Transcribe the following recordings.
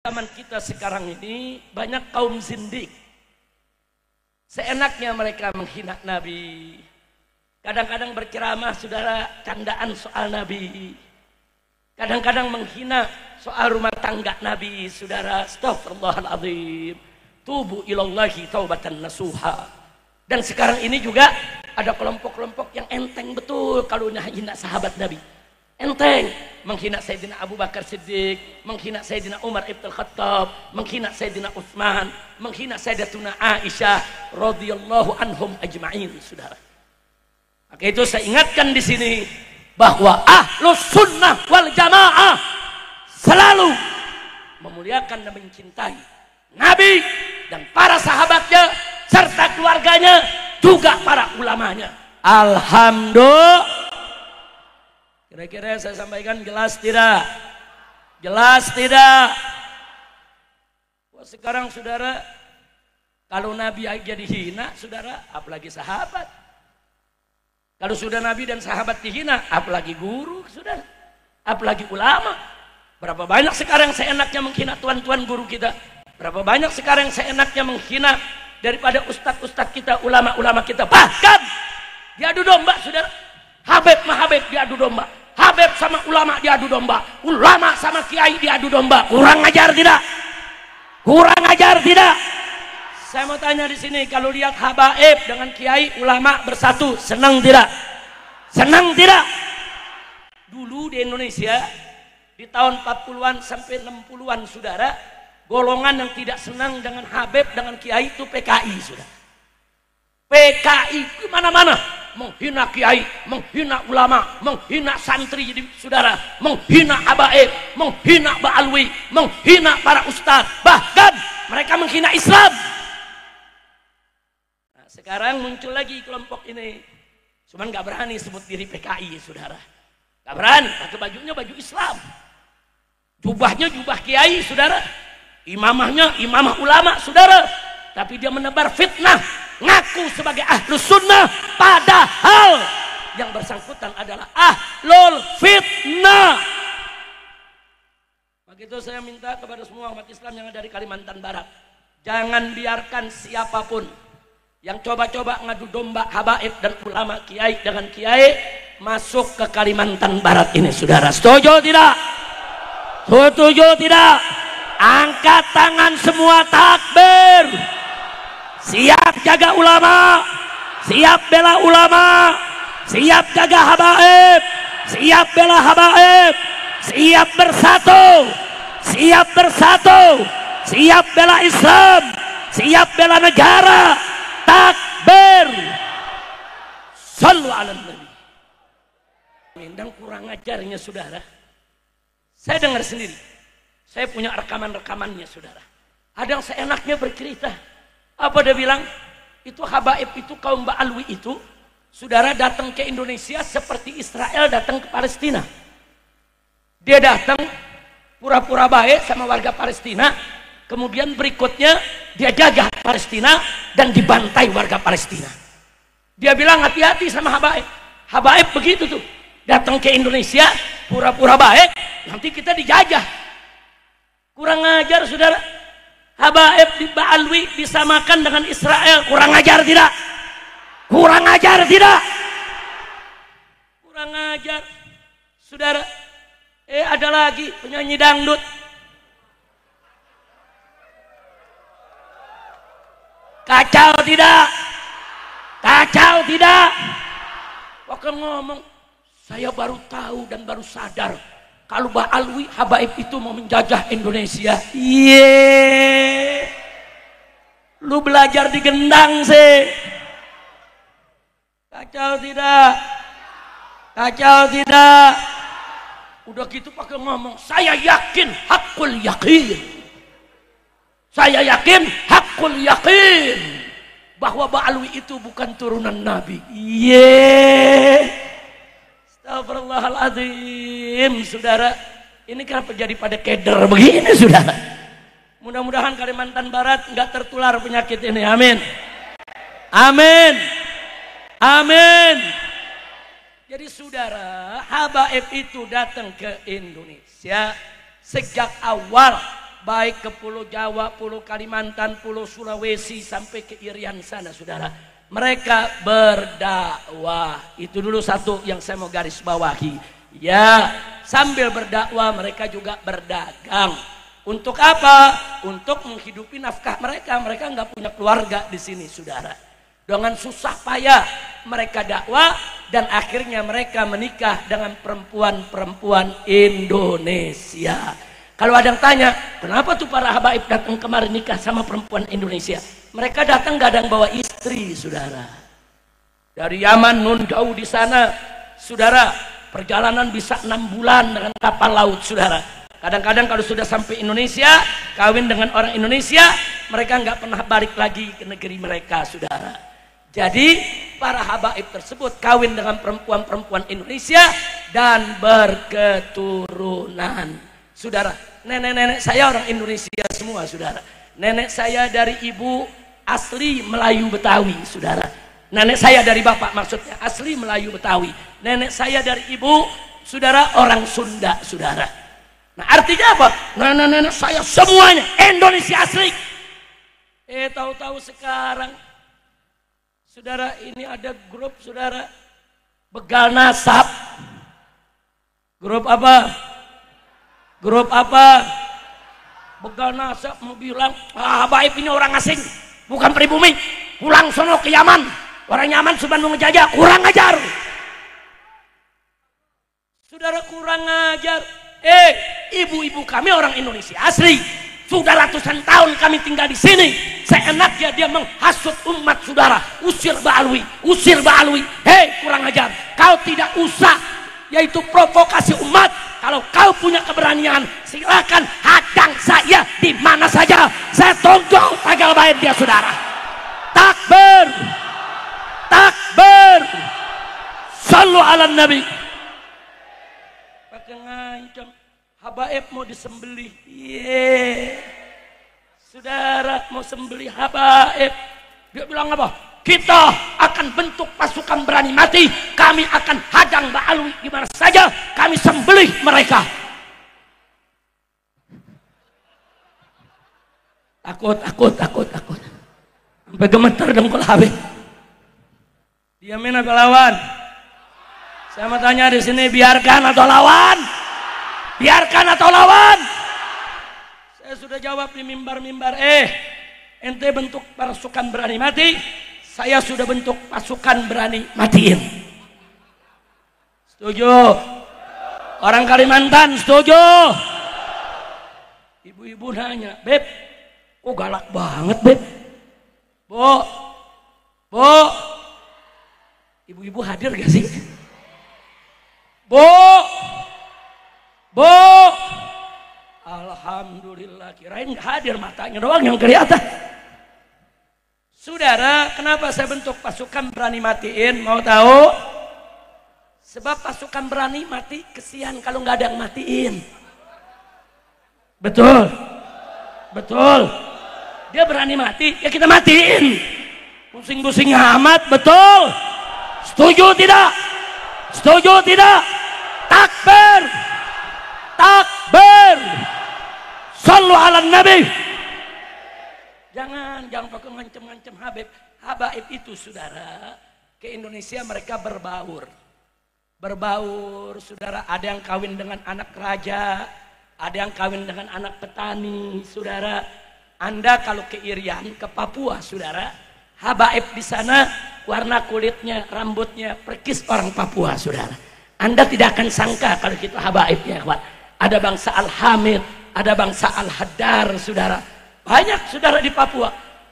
Zaman kita sekarang ini banyak kaum zindik. Seenaknya mereka menghina Nabi. Kadang-kadang berceramah saudara candaan soal Nabi. Kadang-kadang menghina soal rumah tangga Nabi saudara. Astaghfirullahaladzim. Tubu ilallahi taubatan nasuha. Dan sekarang ini juga ada kelompok-kelompok yang enteng betul kalau menghina sahabat Nabi. Enteng menghina Sayyidina Abu Bakar Siddiq, menghina Sayyidina Umar Ibn Khattab, menghina Sayyidina Utsman, menghina Sayyidatuna Aisyah radhiyallahu anhum ajma'in, saudara. Maka itu saya ingatkan di sini bahwa Ahlus Sunnah wal Jamaah selalu memuliakan dan mencintai Nabi dan para sahabatnya serta keluarganya, juga para ulamanya. Alhamdulillah. Kira-kira saya sampaikan jelas tidak? Jelas tidak? Wah, sekarang saudara, kalau Nabi aja dihina, saudara, apalagi sahabat. Kalau sudah Nabi dan sahabat dihina, apalagi guru, saudara. Apalagi ulama. Berapa banyak sekarang seenaknya menghina tuan-tuan guru kita. Berapa banyak sekarang seenaknya menghina daripada ustadz-ustadz kita, ulama-ulama kita. Bahkan diadu domba, saudara. Habib Mahabib diadu domba. Habib sama ulama diadu domba, ulama sama kiai diadu domba. Kurang ajar tidak? Kurang ajar tidak? Saya mau tanya di sini, kalau lihat habaib dengan kiai ulama bersatu, senang tidak? Senang tidak? Dulu di Indonesia di tahun 40-an sampai 60-an saudara, golongan yang tidak senang dengan habib dengan kiai itu PKI, saudara. PKI di mana-mana menghina kiai, menghina ulama, menghina santri, jadi saudara, menghina habaib, menghina ba'alwi, menghina para ustadz, bahkan mereka menghina Islam. Nah, sekarang muncul lagi kelompok ini, cuman gak berani sebut diri PKI, saudara. Gak berani, pakai bajunya baju Islam, jubahnya jubah kiai, saudara, imamahnya imamah ulama, saudara, tapi dia menebar fitnah. Ngaku sebagai Ahlus Sunnah, padahal yang bersangkutan adalah Ahlul Fitnah. Maka itu saya minta kepada semua umat Islam yang ada di Kalimantan Barat, jangan biarkan siapapun yang coba-coba ngadu domba habaib dan ulama kiai dengan kiai masuk ke Kalimantan Barat ini, saudara. Setuju tidak? Setuju tidak? Angkat tangan semua, takbir. Siap jaga ulama, siap bela ulama, siap jaga habaib, siap bela habaib, siap bersatu, siap bersatu, siap bela Islam, siap bela negara. Takbir. Shallu ala nabi. Dan kurang ajarnya, saudara, saya dengar sendiri, saya punya rekaman-rekamannya, saudara. Ada yang seenaknya bercerita. Apa dia bilang? Itu habaib itu, kaum ba'alwi itu, saudara, datang ke Indonesia seperti Israel datang ke Palestina. Dia datang pura-pura baik sama warga Palestina, kemudian berikutnya dia jaga Palestina dan dibantai warga Palestina. Dia bilang hati-hati sama habaib. Habaib begitu tuh, datang ke Indonesia pura-pura baik, nanti kita dijajah. Kurang ajar, saudara. Habaib di Ba'alwi disamakan dengan Israel. Kurang ajar tidak? Kurang ajar tidak? Kurang ajar, saudara. Ada lagi penyanyi dangdut. Kacau tidak? Kacau tidak? Waktu ngomong, saya baru tahu dan baru sadar kalau Ba'alwi habaib itu mau menjajah Indonesia. Lu belajar di Gendang sih. Kacau tidak? Kacau tidak? Udah gitu pakai ngomong, saya yakin hakul yakin. Saya yakin hakul yakin bahwa Ba'alwi itu bukan turunan Nabi. Astagfirullahaladzim, saudara. Ini kenapa jadi pada keder begini, saudara? Mudah-mudahan Kalimantan Barat nggak tertular penyakit ini. Amin. Amin. Amin. Jadi saudara, habaib itu datang ke Indonesia sejak awal baik ke Pulau Jawa, Pulau Kalimantan, Pulau Sulawesi sampai ke Irian sana, saudara. Mereka berdakwah. Itu dulu satu yang saya mau garis bawahi. Ya, sambil berdakwah mereka juga berdagang. Untuk apa? Untuk menghidupi nafkah mereka. Mereka nggak punya keluarga di sini, saudara. Dengan susah payah mereka dakwah dan akhirnya mereka menikah dengan perempuan-perempuan Indonesia. Kalau ada yang tanya, kenapa tuh para habaib datang kemarin nikah sama perempuan Indonesia? Mereka datang gak ada yang bawa istri, saudara. Dari Yaman, Nun jauh di sana, saudara, perjalanan bisa 6 bulan dengan kapal laut, saudara. Kadang-kadang kalau sudah sampai Indonesia, kawin dengan orang Indonesia, mereka nggak pernah balik lagi ke negeri mereka, saudara. Jadi para habaib tersebut kawin dengan perempuan-perempuan Indonesia dan berketurunan. Saudara, nenek-nenek saya orang Indonesia semua, saudara. Nenek saya dari ibu asli Melayu Betawi, saudara. Nenek saya dari bapak maksudnya asli Melayu Betawi. Nenek saya dari ibu, saudara, orang Sunda, saudara. Nah, artinya apa? Nenek-nenek saya semuanya Indonesia asli. Tahu-tahu sekarang, saudara, ini ada grup, saudara, begal nasab. Grup apa? Grup apa? Begal nasab mau bilang, habaib ini orang asing, bukan pribumi. Pulang sono ke Yaman. Orang Yaman sudah mau ngejajah, kurang ajar. Saudara, kurang ajar. Ibu-ibu kami orang Indonesia asli. Sudah ratusan tahun kami tinggal di sini. Seenaknya dia menghasut umat, saudara. Usir Ba'alwi, usir Ba'alwi. Kurang ajar. Kau tidak usah yaitu provokasi umat. Kalau kau punya keberanian, silakan hadang saya di mana saja. Saya tonjol tagal baik dia, saudara. Takbir, takbir. Sallu ala Nabi. Pakai ngancam, habaib mau disembelih. Saudara mau sembelih habaib. Dia bilang apa? Kita akan bentuk pasukan berani mati. Kami akan hadang Ba'alwi di mana saja. Kami sembelih mereka. Takut. Sampai gemeter dengkul Habib. Diamin atau lawan? Saya mau tanya di sini, biarkan atau lawan? Biarkan atau lawan? Saya sudah jawab di mimbar-mimbar. Ente bentuk pasukan berani mati, saya sudah bentuk pasukan berani matiin. Setuju? Orang Kalimantan setuju? Ibu-ibu nanya, Beb, kok galak banget, Beb? Bu, ibu-ibu hadir gak sih? Bu, alhamdulillah, kirain gak hadir, matanya doang yang kelihatan. Saudara, kenapa saya bentuk pasukan berani matiin? Mau tahu? Sebab pasukan berani mati kesian kalau nggak ada yang matiin. Betul, betul. Dia berani mati, ya kita matiin. Pusing-pusing amat, betul. Setuju tidak? Setuju tidak? Takbir, takbir. Sallu ala Nabi. Jangan pakai ngancem-ngancem habaib itu, saudara. Ke Indonesia mereka berbaur, saudara. Ada yang kawin dengan anak raja, ada yang kawin dengan anak petani, saudara. Anda kalau ke Irian, ke Papua, saudara, habaib di sana warna kulitnya, rambutnya perkis orang Papua, saudara. Anda tidak akan sangka kalau kita habaibnya, kawan. Ada bangsa Al-Hamid, ada bangsa Al-Haddar, saudara. Banyak, saudara, di Papua.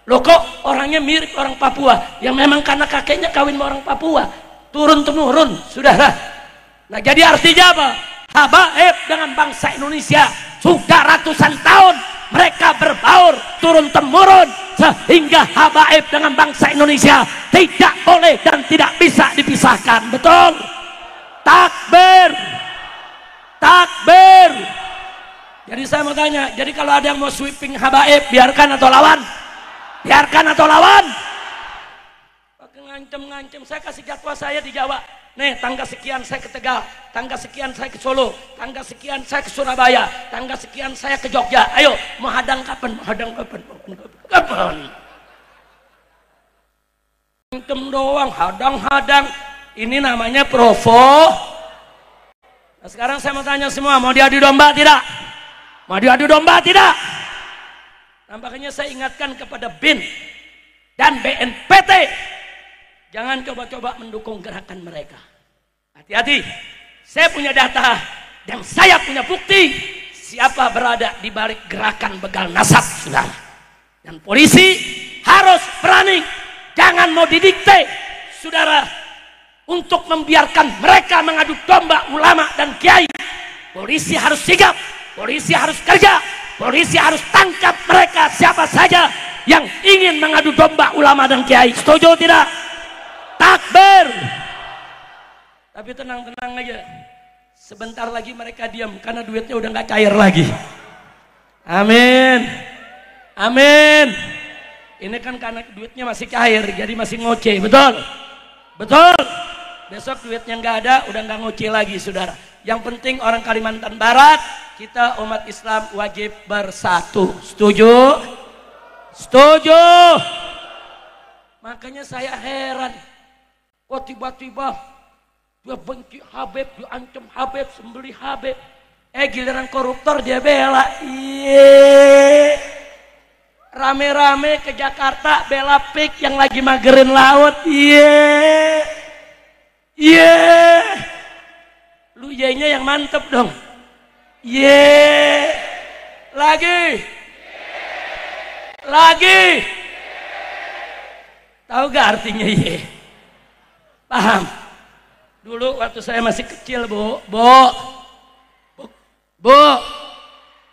Loh, kok orangnya mirip orang Papua? Yang memang karena kakeknya kawin sama orang Papua. Turun-temurun, saudara. Nah, jadi artinya apa? Habaib dengan bangsa Indonesia sudah ratusan tahun mereka berbaur turun-temurun, sehingga habaib dengan bangsa Indonesia tidak boleh dan tidak bisa dipisahkan. Betul? Takbir, takbir. Jadi saya mau tanya, jadi kalau ada yang mau sweeping habaib, biarkan atau lawan? Biarkan atau lawan? Pakai ngancem-ngancem. Saya kasih jadwal saya di Jawa. Nih, tangga sekian saya ke Tegal, tangga sekian saya ke Solo, tangga sekian saya ke Surabaya, tangga sekian saya ke Jogja. Ayo, mau hadang kapan? Mau hadang kapan? Kapan? Antem doang, hadang-hadang. Ini namanya provo. Nah, sekarang saya mau tanya semua, mau diadu domba tidak? Mau diadu domba tidak? Nampaknya saya ingatkan kepada BIN dan BNPT, jangan coba-coba mendukung gerakan mereka. Hati-hati, saya punya data dan saya punya bukti siapa berada di balik gerakan begal nasab, saudara. Dan polisi harus berani, jangan mau didikte, saudara, untuk membiarkan mereka mengadu domba ulama dan kiai. Polisi harus sigap, polisi harus kerja, polisi harus tangkap mereka siapa saja yang ingin mengadu domba ulama dan kiai. Setuju tidak? Takbir. Tapi tenang-tenang aja, sebentar lagi mereka diam karena duitnya udah nggak cair lagi. Amin, amin. Ini kan karena duitnya masih cair, jadi masih ngoceh, betul? Betul. Besok duitnya nggak ada, udah nggak ngoceh lagi, saudara. Yang penting orang Kalimantan Barat, kita umat Islam wajib bersatu. Setuju? Setuju. Makanya saya heran, kok tiba-tiba dia benci Habib, dia ancam Habib, sembelih Habib. Giliran koruptor dia bela. Iye. Rame-rame ke Jakarta bela pik yang lagi magerin laut. Iye. Iye. Lu Y-nya yang mantep dong. Iye. Lagi. Lagi. Tahu gak artinya Y? Paham? Dulu waktu saya masih kecil, Bu.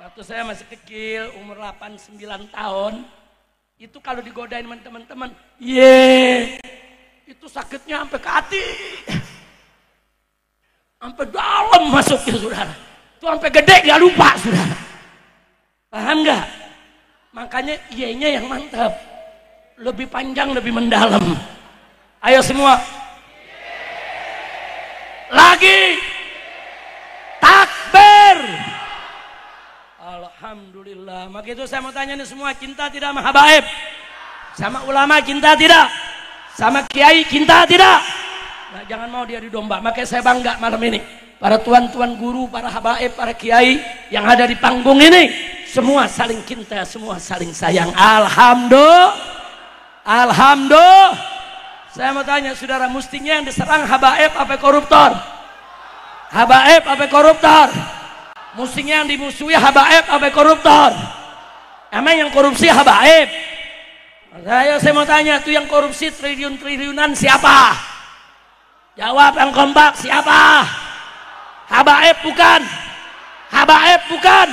Waktu saya masih kecil, umur 8-9 tahun, itu kalau digodain teman-teman, itu sakitnya sampai ke hati. Sampai dalam masuknya, saudara. Itu sampai gede gak lupa, saudara. Paham gak? Makanya Y-nya yang mantap. Lebih panjang, lebih mendalam. Ayo semua. Lagi. Takbir. Alhamdulillah. Maka itu saya mau tanya nih semua, cinta tidak sama habaib? Sama ulama cinta tidak? Sama kiai cinta tidak? Nah, jangan mau dia didomba. Makanya saya bangga malam ini. Para tuan-tuan guru, para habaib, para kiai yang ada di panggung ini, semua saling cinta, semua saling sayang. Alhamdulillah. Alhamdulillah. Saya mau tanya, saudara, mestinya yang diserang habaib apa koruptor? Habaib apa koruptor? Mestinya yang dimusuhi habaib apa koruptor? Emang yang korupsi habaib? Saya mau tanya, tuh yang korupsi triliun-triliunan siapa? Jawab yang kompak, siapa? Habaib bukan? Habaib bukan?